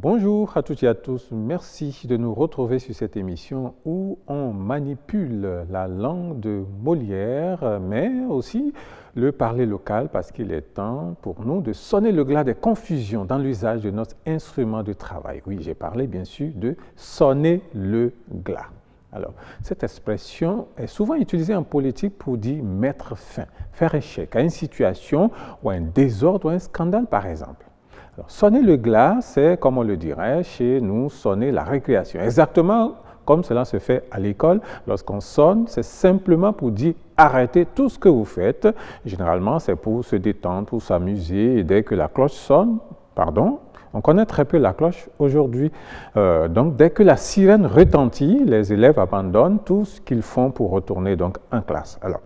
Bonjour à toutes et à tous, merci de nous retrouver sur cette émission où on manipule la langue de Molière, mais aussi le parler local parce qu'il est temps pour nous de sonner le glas des confusions dans l'usage de notre instrument de travail. Oui, j'ai parlé bien sûr de sonner le glas. Alors, cette expression est souvent utilisée en politique pour dire mettre fin, faire échec à une situation ou à un désordre ou un scandale par exemple. Alors, sonner le glas, c'est, comme on le dirait chez nous, sonner la récréation. Exactement comme cela se fait à l'école. Lorsqu'on sonne, c'est simplement pour dire arrêtez tout ce que vous faites. Généralement, c'est pour se détendre, pour s'amuser. Et dès que la cloche sonne, on connaît très peu la cloche aujourd'hui. Donc, dès que la sirène retentit, les élèves abandonnent tout ce qu'ils font pour retourner donc en classe. Alors,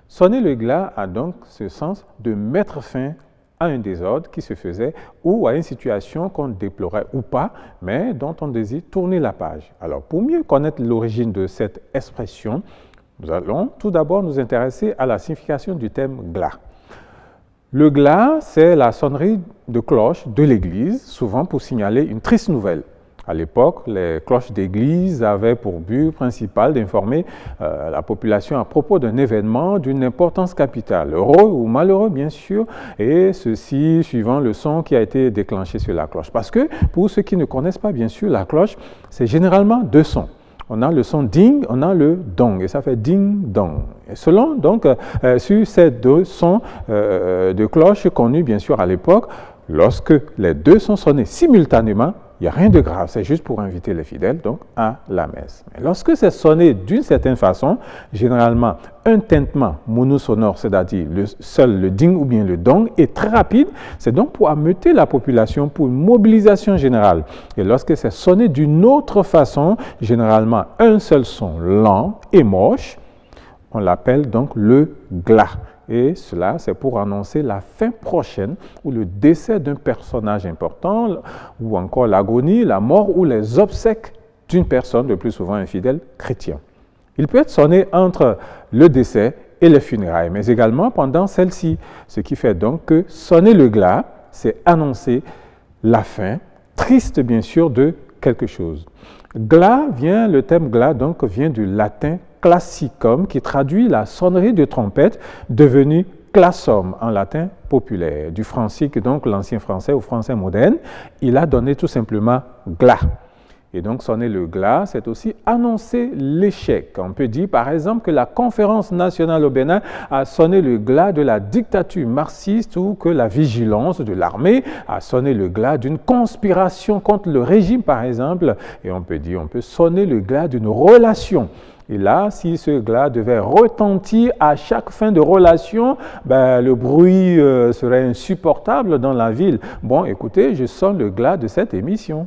sonner le glas a donc ce sens de mettre fin à un désordre qui se faisait ou à une situation qu'on déplorait ou pas, mais dont on désire tourner la page. Alors, pour mieux connaître l'origine de cette expression, nous allons tout d'abord nous intéresser à la signification du terme glas. Le glas, c'est la sonnerie de cloche de l'église, souvent pour signaler une triste nouvelle. À l'époque, les cloches d'église avaient pour but principal d'informer la population à propos d'un événement d'une importance capitale, heureux ou malheureux bien sûr, et ceci suivant le son qui a été déclenché sur la cloche. Parce que pour ceux qui ne connaissent pas bien sûr, la cloche, c'est généralement deux sons. On a le son ding, on a le dong, et ça fait ding-dong. Et selon donc sur ces deux sons de cloche connus bien sûr à l'époque, lorsque les deux sont sonnés simultanément, il n'y a rien de grave, c'est juste pour inviter les fidèles donc, à la messe. Mais lorsque c'est sonné d'une certaine façon, généralement un tintement monosonore, c'est-à-dire seul le ding ou bien le dong, est très rapide, c'est donc pour ameuter la population, pour une mobilisation générale. Et lorsque c'est sonné d'une autre façon, généralement un seul son lent et moche, on l'appelle donc le glas. Et cela, c'est pour annoncer la fin prochaine ou le décès d'un personnage important, ou encore l'agonie, la mort ou les obsèques d'une personne, le plus souvent un fidèle chrétien. Il peut être sonné entre le décès et les funérailles, mais également pendant celle-ci, ce qui fait donc que sonner le glas, c'est annoncer la fin, triste bien sûr, de quelque chose. Glas le terme glas donc vient du latin classicum qui traduit la sonnerie de trompette devenue classum en latin populaire. Du francique, donc l'ancien français ou français moderne, il a donné tout simplement glas. Et donc sonner le glas, c'est aussi annoncer l'échec. On peut dire par exemple que la conférence nationale au Bénin a sonné le glas de la dictature marxiste ou que la vigilance de l'armée a sonné le glas d'une conspiration contre le régime par exemple. Et on peut sonner le glas d'une relation. Et là, si ce glas devait retentir à chaque fin de relation, le bruit serait insupportable dans la ville. Bon, écoutez, je sonne le glas de cette émission.